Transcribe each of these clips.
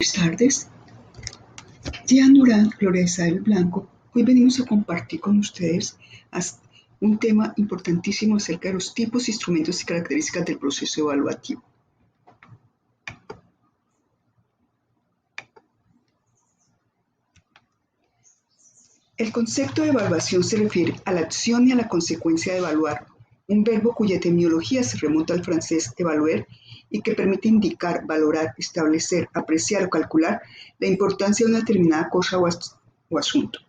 Buenas tardes. Diane Durán, Gloria Isabel Blanco. Hoy venimos a compartir con ustedes un tema importantísimo acerca de los tipos, instrumentos y características del proceso evaluativo. El concepto de evaluación se refiere a la acción y a la consecuencia de evaluar, un verbo cuya etimología se remonta al francés évaluer y que permite indicar, valorar, establecer, apreciar o calcular la importancia de una determinada cosa o asunto.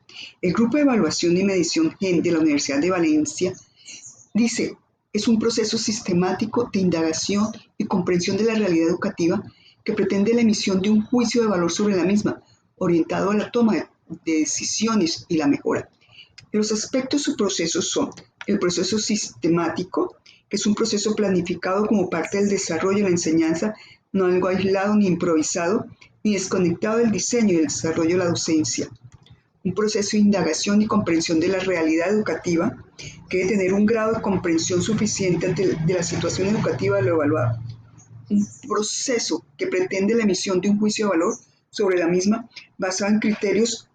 El Grupo de Evaluación y Medición GEM de la Universidad de Valencia dice, es un proceso sistemático de indagación y comprensión de la realidad educativa que pretende la emisión de un juicio de valor sobre la misma, orientado a la toma de decisiones y la mejora. Los aspectos de su proceso son el proceso sistemático, que es un proceso planificado como parte del desarrollo de la enseñanza, no algo aislado ni improvisado, ni desconectado del diseño y del desarrollo de la docencia. Un proceso de indagación y comprensión de la realidad educativa, que debe tener un grado de comprensión suficiente de la situación educativa de lo evaluado. Un proceso que pretende la emisión de un juicio de valor sobre la misma basado en criterios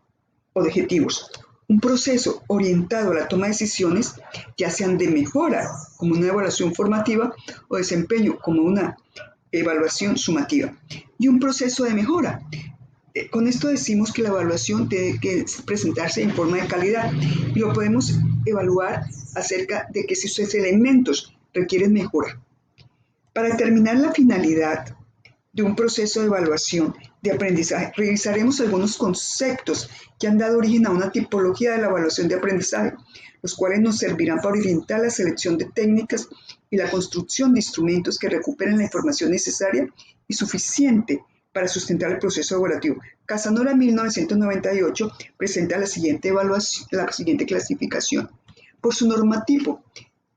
objetivos. Un proceso orientado a la toma de decisiones, ya sean de mejora, como una evaluación formativa, o desempeño, como una evaluación sumativa. Y un proceso de mejora. Con esto decimos que la evaluación tiene que presentarse en forma de calidad y lo podemos evaluar acerca de que si sus elementos requieren mejora. Para determinar la finalidad de un proceso de evaluación de aprendizaje, revisaremos algunos conceptos que han dado origen a una tipología de la evaluación de aprendizaje, los cuales nos servirán para orientar la selección de técnicas y la construcción de instrumentos que recuperen la información necesaria y suficiente para sustentar el proceso evaluativo. Casanova 1998 presenta la siguiente clasificación. Por su normativo,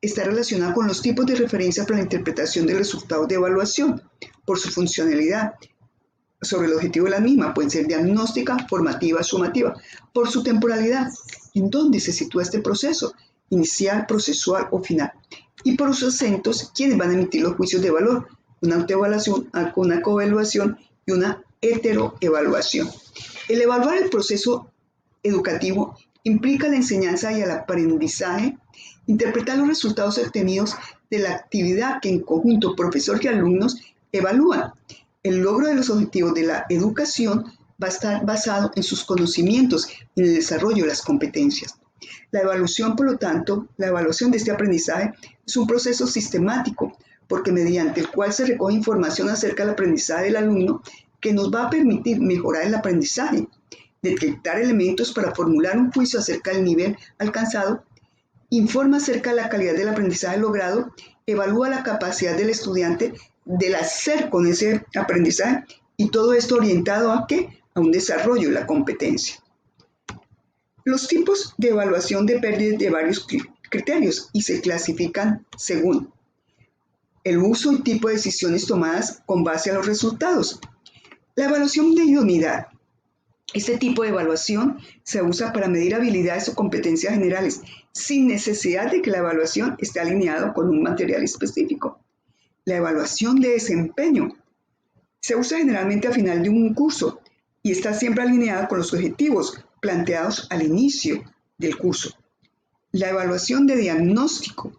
está relacionada con los tipos de referencia para la interpretación de resultados de evaluación, por su funcionalidad sobre el objetivo de la misma, pueden ser diagnóstica, formativa, sumativa, por su temporalidad, en dónde se sitúa este proceso, inicial, procesual o final, y por sus acentos, quienes van a emitir los juicios de valor, una autoevaluación, una coevaluación y una heteroevaluación. El evaluar el proceso educativo implica la enseñanza y el aprendizaje, interpretar los resultados obtenidos de la actividad que en conjunto profesor y alumnos evalúan. El logro de los objetivos de la educación va a estar basado en sus conocimientos y en el desarrollo de las competencias. La evaluación, por lo tanto, la evaluación de este aprendizaje es un proceso sistemático, porque mediante el cual se recoge información acerca del aprendizaje del alumno que nos va a permitir mejorar el aprendizaje, detectar elementos para formular un juicio acerca del nivel alcanzado, informa acerca de la calidad del aprendizaje logrado, evalúa la capacidad del estudiante del hacer con ese aprendizaje y todo esto orientado ¿a qué? A un desarrollo de la competencia. Los tipos de evaluación dependen de varios criterios y se clasifican según el uso y tipo de decisiones tomadas con base a los resultados. La evaluación de idoneidad. Este tipo de evaluación se usa para medir habilidades o competencias generales, sin necesidad de que la evaluación esté alineada con un material específico. La evaluación de desempeño se usa generalmente al final de un curso y está siempre alineada con los objetivos planteados al inicio del curso. La evaluación de diagnóstico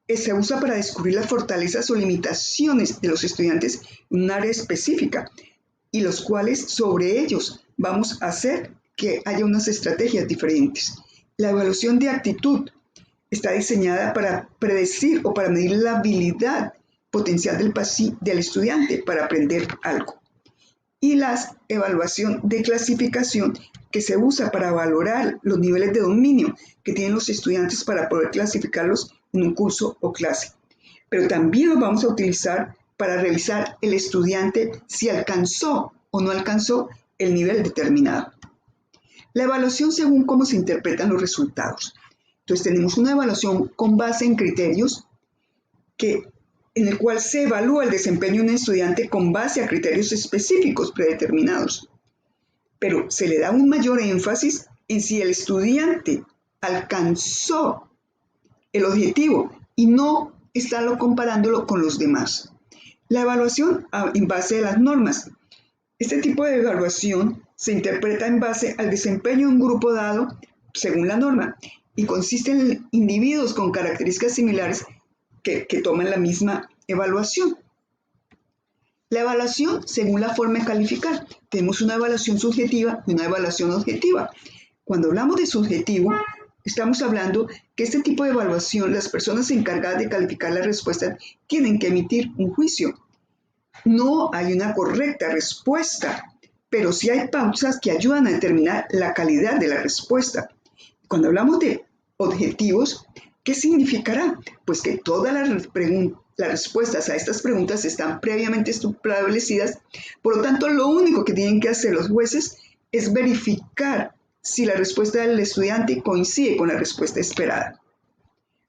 se usa para descubrir las fortalezas o limitaciones de los estudiantes en un área específica y los cuales sobre ellos vamos a hacer que haya unas estrategias diferentes. La evaluación de actitud está diseñada para predecir o para medir la habilidad potencial del estudiante para aprender algo. Y la evaluación de clasificación que se usa para valorar los niveles de dominio que tienen los estudiantes para poder clasificarlos en un curso o clase. Pero también lo vamos a utilizar para revisar el estudiante si alcanzó o no alcanzó el nivel determinado. La evaluación según cómo se interpretan los resultados. Entonces tenemos una evaluación con base en criterios en el cual se evalúa el desempeño de un estudiante con base a criterios específicos predeterminados. Pero se le da un mayor énfasis en si el estudiante alcanzó el objetivo y no estarlo comparándolo con los demás. La evaluación en base a las normas. Este tipo de evaluación se interpreta en base al desempeño de un grupo dado según la norma y consiste en individuos con características similares que toman la misma evaluación. La evaluación según la forma de calificar. Tenemos una evaluación subjetiva y una evaluación objetiva. Cuando hablamos de subjetivo, estamos hablando que este tipo de evaluación, las personas encargadas de calificar la respuesta tienen que emitir un juicio. No hay una correcta respuesta, pero sí hay pausas que ayudan a determinar la calidad de la respuesta. Cuando hablamos de objetivos, ¿qué significará? Pues que todas las respuestas a estas preguntas están previamente establecidas, por lo tanto, lo único que tienen que hacer los jueces es verificar si la respuesta del estudiante coincide con la respuesta esperada.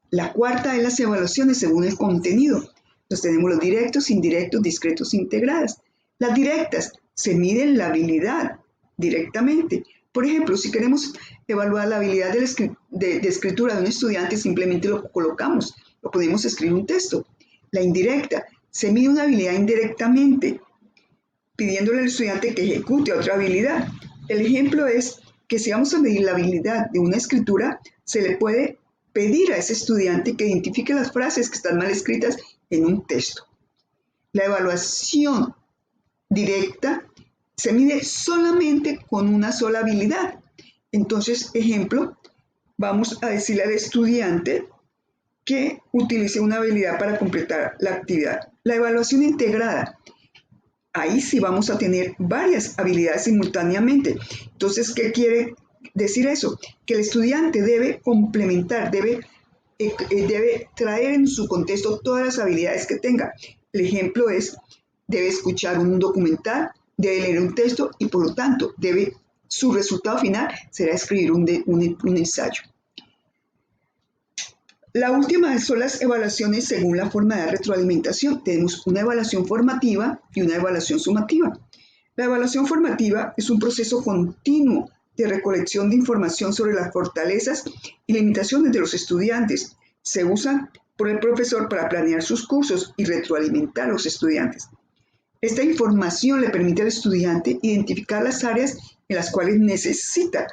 La cuarta es las evaluaciones según el contenido. Entonces tenemos los directos, indirectos, discretos, integradas. Las directas se miden la habilidad directamente. Por ejemplo, si queremos evaluar la habilidad de escritura de un estudiante, simplemente lo colocamos, lo podemos escribir un texto. La indirecta se mide una habilidad indirectamente, pidiéndole al estudiante que ejecute otra habilidad. El ejemplo es que si vamos a medir la habilidad de una escritura, se le puede pedir a ese estudiante que identifique las frases que están mal escritas en un texto. La evaluación directa se mide solamente con una sola habilidad. Entonces, ejemplo, vamos a decirle al estudiante que utilice una habilidad para completar la actividad. La evaluación integrada, ahí sí vamos a tener varias habilidades simultáneamente. Entonces, ¿qué quiere decir eso? Que el estudiante debe complementar, debe traer en su contexto todas las habilidades que tenga. El ejemplo es, debe escuchar un documental, debe leer un texto y por lo tanto su resultado final será escribir un ensayo. La última son las evaluaciones según la forma de retroalimentación. Tenemos una evaluación formativa y una evaluación sumativa. La evaluación formativa es un proceso continuo de recolección de información sobre las fortalezas y limitaciones de los estudiantes. Se usa por el profesor para planear sus cursos y retroalimentar a los estudiantes. Esta información le permite al estudiante identificar las áreas en las cuales necesita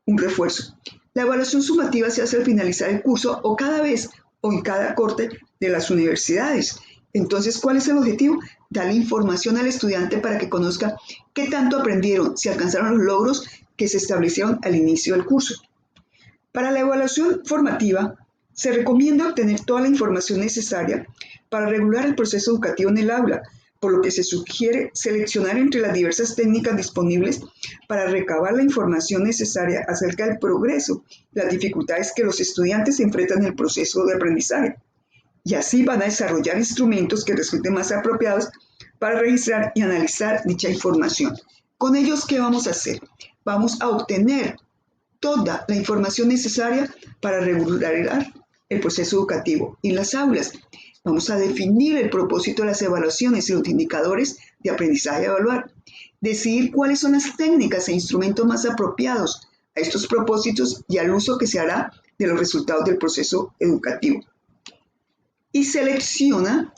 un refuerzo. La evaluación sumativa se hace al finalizar el curso o cada vez o en cada corte de las universidades. Entonces, ¿cuál es el objetivo? Darle información al estudiante para que conozca qué tanto aprendieron, si alcanzaron los logros que se establecieron al inicio del curso. Para la evaluación formativa, se recomienda obtener toda la información necesaria para regular el proceso educativo en el aula, por lo que se sugiere seleccionar entre las diversas técnicas disponibles para recabar la información necesaria acerca del progreso, las dificultades que los estudiantes enfrentan en el proceso de aprendizaje. Y así van a desarrollar instrumentos que resulten más apropiados para registrar y analizar dicha información. Con ellos, ¿qué vamos a hacer? Vamos a obtener toda la información necesaria para regular el proceso educativo en las aulas. Vamos a definir el propósito de las evaluaciones y los indicadores de aprendizaje a evaluar. Decidir cuáles son las técnicas e instrumentos más apropiados a estos propósitos y al uso que se hará de los resultados del proceso educativo. Y selecciona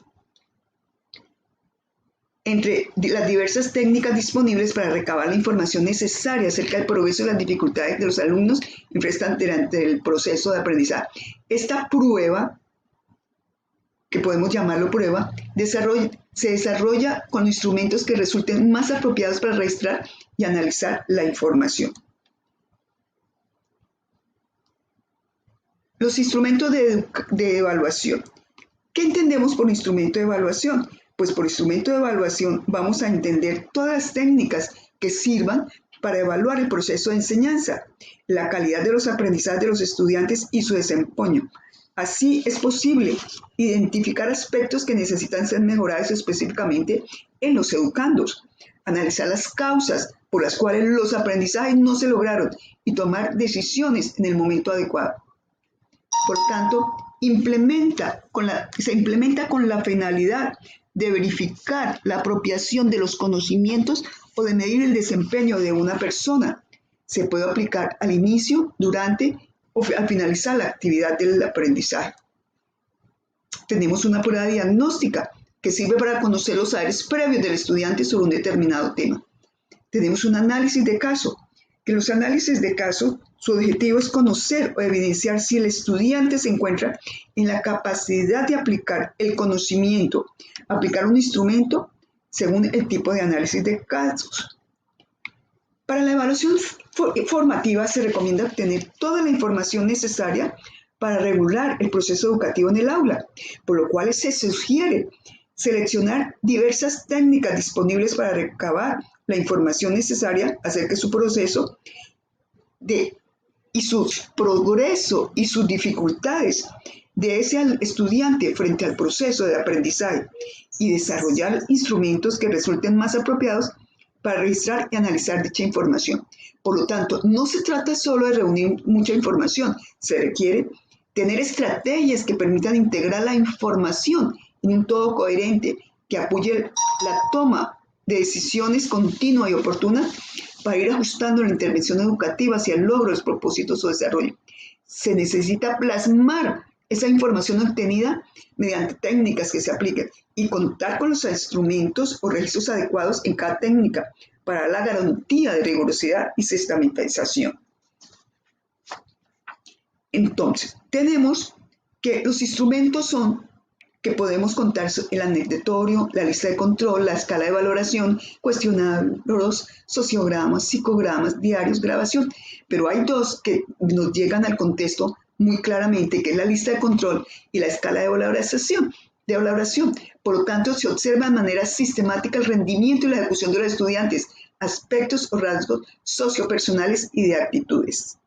entre las diversas técnicas disponibles para recabar la información necesaria acerca del progreso y las dificultades de los alumnos enfrentan durante el proceso de aprendizaje. Esta prueba, que podemos llamarlo prueba, se desarrolla con instrumentos que resulten más apropiados para registrar y analizar la información. Los instrumentos de evaluación. ¿Qué entendemos por instrumento de evaluación? Pues por instrumento de evaluación vamos a entender todas las técnicas que sirvan para evaluar el proceso de enseñanza, la calidad de los aprendizajes de los estudiantes y su desempeño. Así es posible identificar aspectos que necesitan ser mejorados específicamente en los educandos, analizar las causas por las cuales los aprendizajes no se lograron y tomar decisiones en el momento adecuado. Por tanto, se implementa con la finalidad de verificar la apropiación de los conocimientos o de medir el desempeño de una persona. Se puede aplicar al inicio, durante o al finalizar la actividad del aprendizaje. Tenemos una prueba diagnóstica que sirve para conocer los saberes previos del estudiante sobre un determinado tema. tenemos un análisis de caso, que los análisis de caso, su objetivo es conocer o evidenciar si el estudiante se encuentra en la capacidad de aplicar el conocimiento, aplicar un instrumento según el tipo de análisis de casos. Para la evaluación formativa se recomienda obtener toda la información necesaria para regular el proceso educativo en el aula, por lo cual se sugiere seleccionar diversas técnicas disponibles para recabar la información necesaria acerca de su proceso y su progreso y sus dificultades de ese estudiante frente al proceso de aprendizaje y desarrollar instrumentos que resulten más apropiados para registrar y analizar dicha información. Por lo tanto, no se trata solo de reunir mucha información, se requiere tener estrategias que permitan integrar la información en un todo coherente que apoye la toma de decisiones continua y oportuna para ir ajustando la intervención educativa hacia el logro de los propósitos o desarrollo. Se necesita plasmar esa información obtenida mediante técnicas que se apliquen y contar con los instrumentos o registros adecuados en cada técnica para la garantía de rigurosidad y sistematización. Entonces, tenemos que los instrumentos son que podemos contar el anecdotario, la lista de control, la escala de valoración, cuestionarios, sociogramas, psicogramas, diarios, grabación. Pero hay dos que nos llegan al contexto muy claramente, que es la lista de control y la escala de valoración. Por lo tanto, se observa de manera sistemática el rendimiento y la ejecución de los estudiantes, aspectos o rasgos sociopersonales y de actitudes.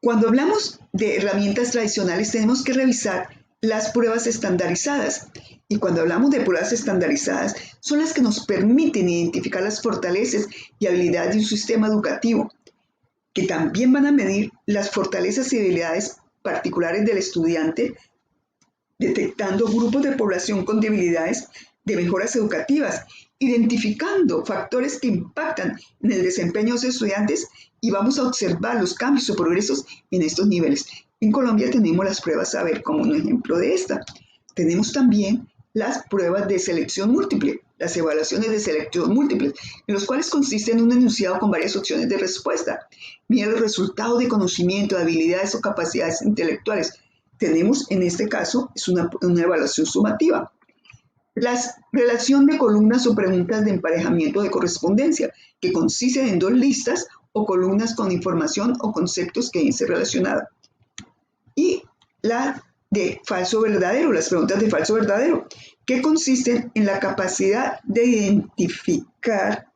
Cuando hablamos de herramientas tradicionales, tenemos que revisar las pruebas estandarizadas. Y cuando hablamos de pruebas estandarizadas, son las que nos permiten identificar las fortalezas y habilidades de un sistema educativo, que también van a medir las fortalezas y habilidades particulares del estudiante, detectando grupos de población con debilidades de mejoras educativas, identificando factores que impactan en el desempeño de los estudiantes y vamos a observar los cambios o progresos en estos niveles. En Colombia tenemos las pruebas Saber como un ejemplo de esta. Tenemos también las pruebas de selección múltiple, las evaluaciones de selección múltiple, en los cuales consiste en un enunciado con varias opciones de respuesta. Mira los resultados de conocimiento, de habilidades o capacidades intelectuales. Tenemos, en este caso, es una evaluación sumativa. La relación de columnas o preguntas de emparejamiento de correspondencia, que consisten en dos listas o columnas con información o conceptos que deben ser relacionados. Y la de falso verdadero, las preguntas de falso verdadero, que consisten en la capacidad de identificar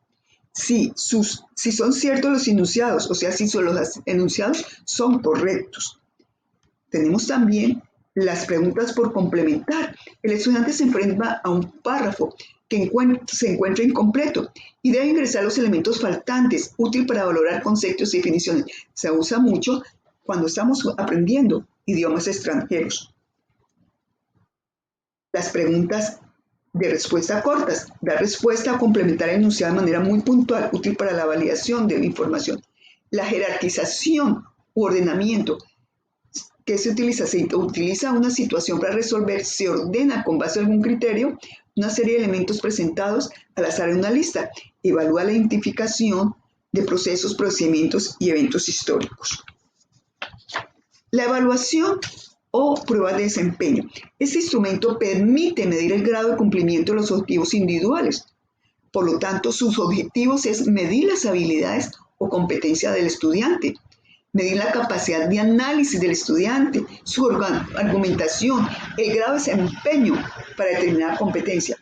si son ciertos los enunciados, o sea, si los enunciados son correctos. Tenemos también las preguntas por complementar. El estudiante se enfrenta a un párrafo que se encuentra incompleto y debe ingresar los elementos faltantes, útil para valorar conceptos y definiciones. Se usa mucho cuando estamos aprendiendo idiomas extranjeros. Las preguntas de respuesta cortas, dar respuesta o complementar el enunciado de manera muy puntual, útil para la validación de la información. La jerarquización u ordenamiento, que se utiliza una situación para resolver, se ordena con base a algún criterio una serie de elementos presentados al azar en una lista, evalúa la identificación de procesos, procedimientos y eventos históricos. La evaluación o prueba de desempeño. Este instrumento permite medir el grado de cumplimiento de los objetivos individuales. Por lo tanto, sus objetivos es medir las habilidades o competencia del estudiante, medir la capacidad de análisis del estudiante, su argumentación, el grado de desempeño para determinada competencia.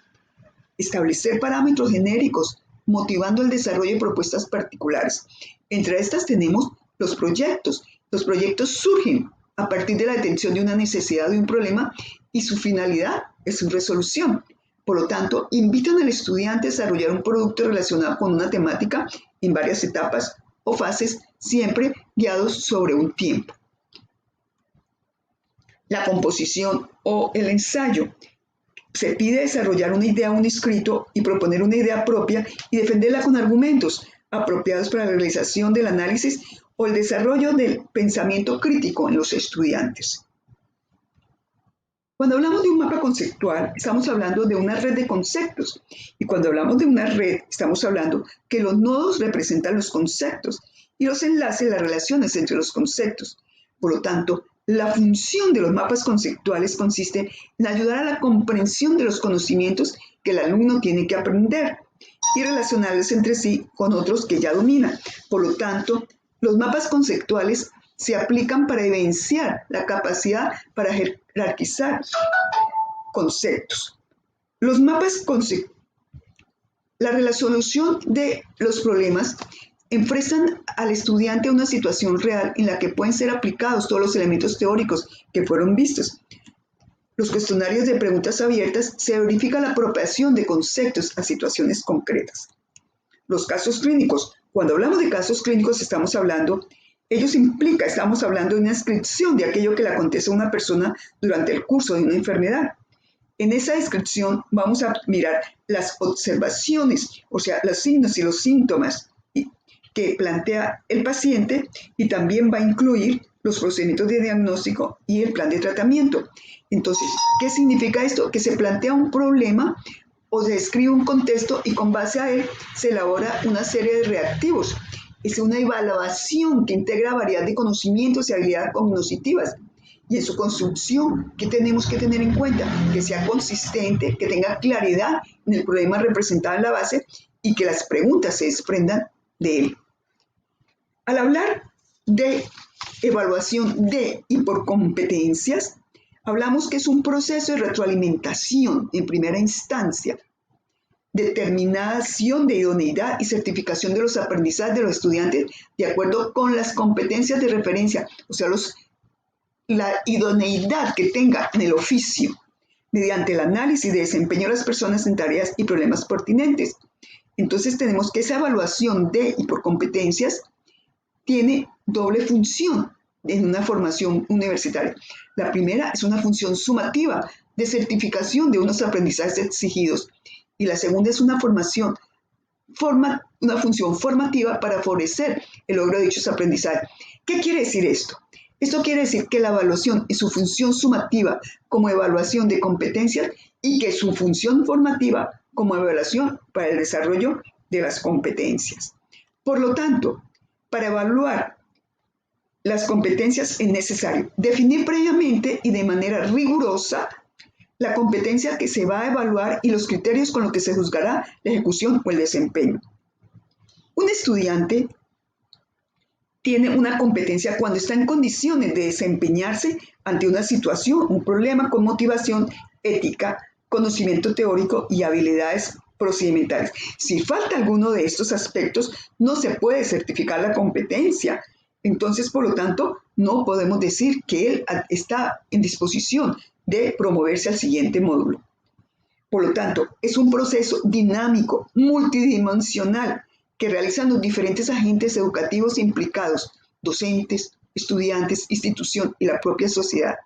Establecer parámetros genéricos, motivando el desarrollo de propuestas particulares. Entre estas tenemos los proyectos. Los proyectos surgen a partir de la detención de una necesidad de un problema y su finalidad es su resolución. Por lo tanto, invitan al estudiante a desarrollar un producto relacionado con una temática en varias etapas o fases, siempre guiados sobre un tiempo. La composición o el ensayo. Se pide desarrollar una idea o un escrito y proponer una idea propia y defenderla con argumentos apropiados para la realización del análisis o el desarrollo del pensamiento crítico en los estudiantes. Cuando hablamos de un mapa conceptual, estamos hablando de una red de conceptos. Y cuando hablamos de una red, estamos hablando que los nodos representan los conceptos y los enlaces, las relaciones entre los conceptos. Por lo tanto, la función de los mapas conceptuales consiste en ayudar a la comprensión de los conocimientos que el alumno tiene que aprender y relacionarlos entre sí con otros que ya domina. Por lo tanto, los mapas conceptuales se aplican para evidenciar la capacidad para jerarquizar conceptos. Los mapas conceptuales, la resolución de los problemas enfrentan al estudiante a una situación real en la que pueden ser aplicados todos los elementos teóricos que fueron vistos. Los cuestionarios de preguntas abiertas se verifica la apropiación de conceptos a situaciones concretas. Los casos clínicos. Cuando hablamos de casos clínicos estamos hablando de una descripción de aquello que le acontece a una persona durante el curso de una enfermedad. En esa descripción vamos a mirar las observaciones, o sea, los signos y los síntomas que plantea el paciente y también va a incluir los procedimientos de diagnóstico y el plan de tratamiento. Entonces, ¿qué significa esto? Que se plantea un problema o se describe un contexto y con base a él se elabora una serie de reactivos. Es una evaluación que integra variedad de conocimientos y habilidades cognitivas. Y en su construcción, ¿qué tenemos que tener en cuenta? Que sea consistente, que tenga claridad en el problema representado en la base y que las preguntas se desprendan de él. Al hablar de evaluación de y por competencias, hablamos que es un proceso de retroalimentación en primera instancia, determinación de idoneidad y certificación de los aprendizajes de los estudiantes de acuerdo con las competencias de referencia, o sea, la idoneidad que tenga en el oficio, mediante el análisis de desempeño de las personas en tareas y problemas pertinentes. Entonces tenemos que esa evaluación de y por competencias tiene doble función en una formación universitaria. La primera es una función sumativa de certificación de unos aprendizajes exigidos y la segunda es una función formativa para favorecer el logro de dichos aprendizajes. ¿Qué quiere decir esto? Esto quiere decir que la evaluación es su función sumativa como evaluación de competencias y que su función formativa como evaluación para el desarrollo de las competencias. Por lo tanto, para evaluar las competencias es necesario definir previamente y de manera rigurosa la competencia que se va a evaluar y los criterios con los que se juzgará la ejecución o el desempeño. Un estudiante tiene una competencia cuando está en condiciones de desempeñarse ante una situación, un problema con motivación ética, conocimiento teórico y habilidades procedimentales. Si falta alguno de estos aspectos, no se puede certificar la competencia. Entonces, por lo tanto, no podemos decir que él está en disposición de promoverse al siguiente módulo. Por lo tanto, es un proceso dinámico, multidimensional, que realizan los diferentes agentes educativos implicados, docentes, estudiantes, institución y la propia sociedad.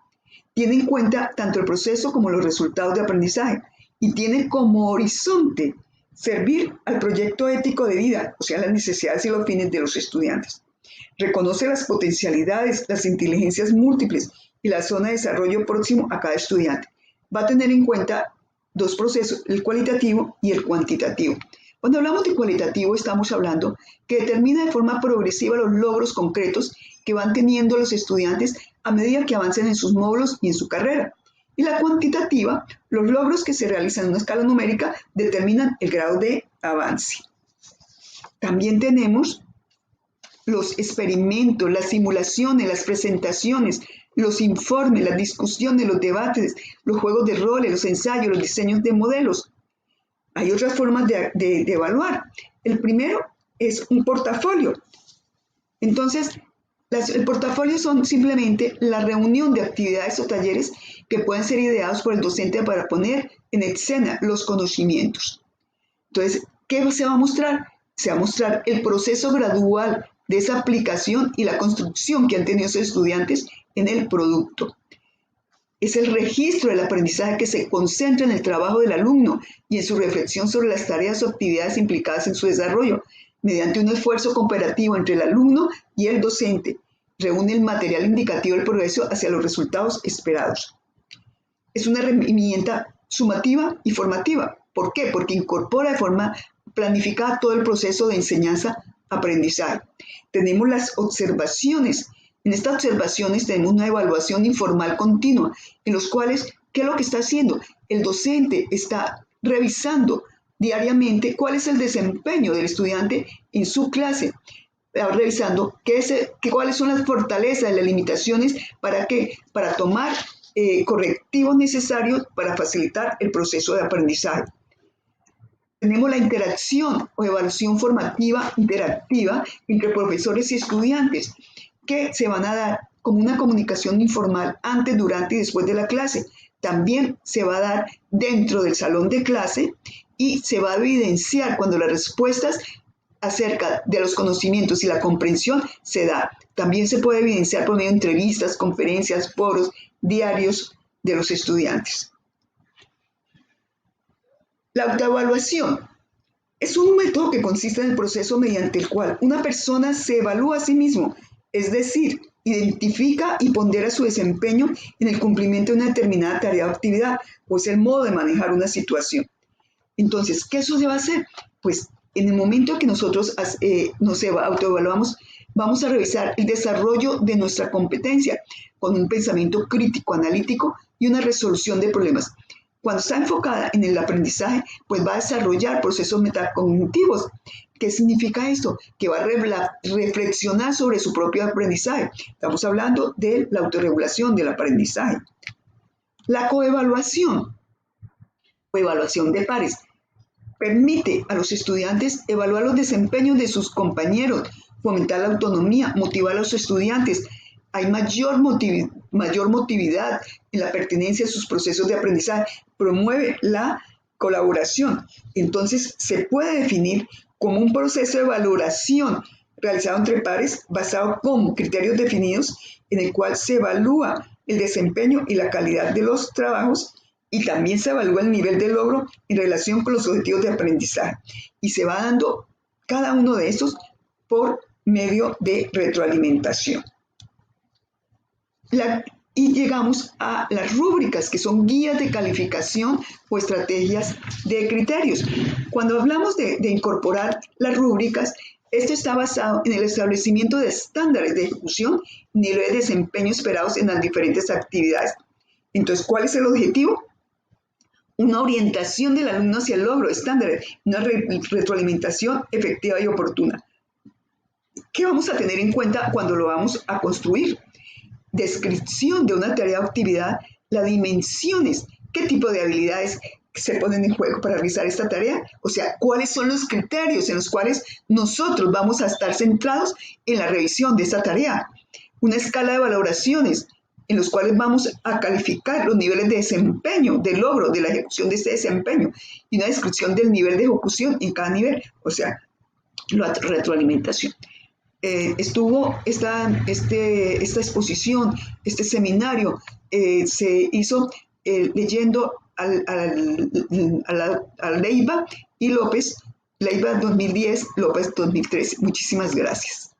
Tiene en cuenta tanto el proceso como los resultados de aprendizaje y tiene como horizonte servir al proyecto ético de vida, o sea, las necesidades y los fines de los estudiantes. Reconoce las potencialidades, las inteligencias múltiples y la zona de desarrollo próximo a cada estudiante. Va a tener en cuenta dos procesos, el cualitativo y el cuantitativo. Cuando hablamos de cualitativo, estamos hablando que determina de forma progresiva los logros concretos que van teniendo los estudiantes a medida que avancen en sus módulos y en su carrera. Y la cuantitativa, los logros que se realizan en una escala numérica determinan el grado de avance. También tenemos los experimentos, las simulaciones, las presentaciones, los informes, las discusiones, los debates, los juegos de roles, los ensayos, los diseños de modelos. Hay otras formas de evaluar. El primero es un portafolio. Entonces, el portafolio son simplemente la reunión de actividades o talleres que pueden ser ideados por el docente para poner en escena los conocimientos. Entonces, ¿qué se va a mostrar? Se va a mostrar el proceso gradual de esa aplicación y la construcción que han tenido esos estudiantes en el producto. Es el registro del aprendizaje que se concentra en el trabajo del alumno y en su reflexión sobre las tareas o actividades implicadas en su desarrollo, mediante un esfuerzo cooperativo entre el alumno y el docente. Reúne el material indicativo del progreso hacia los resultados esperados. es una herramienta sumativa y formativa. ¿Por qué? Porque incorpora de forma planificada todo el proceso de enseñanza-aprendizaje. Tenemos las observaciones. En estas observaciones tenemos una evaluación informal continua, en los cuales, ¿qué es lo que está haciendo? El docente está revisando diariamente cuál es el desempeño del estudiante en su clase, revisando cuáles son las fortalezas, las limitaciones, para tomar correctivos necesarios para facilitar el proceso de aprendizaje. Tenemos la interacción o evaluación formativa interactiva entre profesores y estudiantes, que se van a dar como una comunicación informal antes, durante y después de la clase. También se va a dar dentro del salón de clase y se va a evidenciar cuando las respuestas acerca de los conocimientos y la comprensión se da. También se puede evidenciar por medio de entrevistas, conferencias, foros, diarios de los estudiantes. La autoevaluación es un método que consiste en el proceso mediante el cual una persona se evalúa a sí mismo, es decir, identifica y pondera su desempeño en el cumplimiento de una determinada tarea o actividad, o es el modo de manejar una situación. Entonces, ¿qué eso se va a hacer? Pues en el momento en que nosotros nos autoevaluamos, vamos a revisar el desarrollo de nuestra competencia con un pensamiento crítico, analítico y una resolución de problemas. Cuando está enfocada en el aprendizaje, pues va a desarrollar procesos metacognitivos. ¿Qué significa esto? Que va a reflexionar sobre su propio aprendizaje. Estamos hablando de la autorregulación del aprendizaje. La coevaluación o evaluación de pares permite a los estudiantes evaluar los desempeños de sus compañeros, fomentar la autonomía, motivar a los estudiantes. Hay mayor motividad en la pertenencia a sus procesos de aprendizaje, promueve la colaboración. Entonces, se puede definir como un proceso de valoración realizado entre pares basado con criterios definidos en el cual se evalúa el desempeño y la calidad de los trabajos y también se evalúa el nivel de logro en relación con los objetivos de aprendizaje. Y se va dando cada uno de estos por medio de retroalimentación. Y llegamos a las rúbricas, que son guías de calificación o estrategias de criterios. Cuando hablamos de incorporar las rúbricas, esto está basado en el establecimiento de estándares de ejecución y niveles de desempeño esperados en las diferentes actividades. Entonces, ¿cuál es el objetivo? Una orientación del alumno hacia el logro, estándares, una retroalimentación efectiva y oportuna. ¿Qué vamos a tener en cuenta cuando lo vamos a construir? Descripción de una tarea o actividad, las dimensiones, qué tipo de habilidades se ponen en juego para realizar esta tarea, o sea, cuáles son los criterios en los cuales nosotros vamos a estar centrados en la revisión de esta tarea, una escala de valoraciones en los cuales vamos a calificar los niveles de desempeño, de logro, de la ejecución de este desempeño, y una descripción del nivel de ejecución en cada nivel, o sea, la retroalimentación. Estuvo esta exposición, este seminario, se hizo leyendo a Leiva y López, Leiva 2010, López 2013. Muchísimas gracias.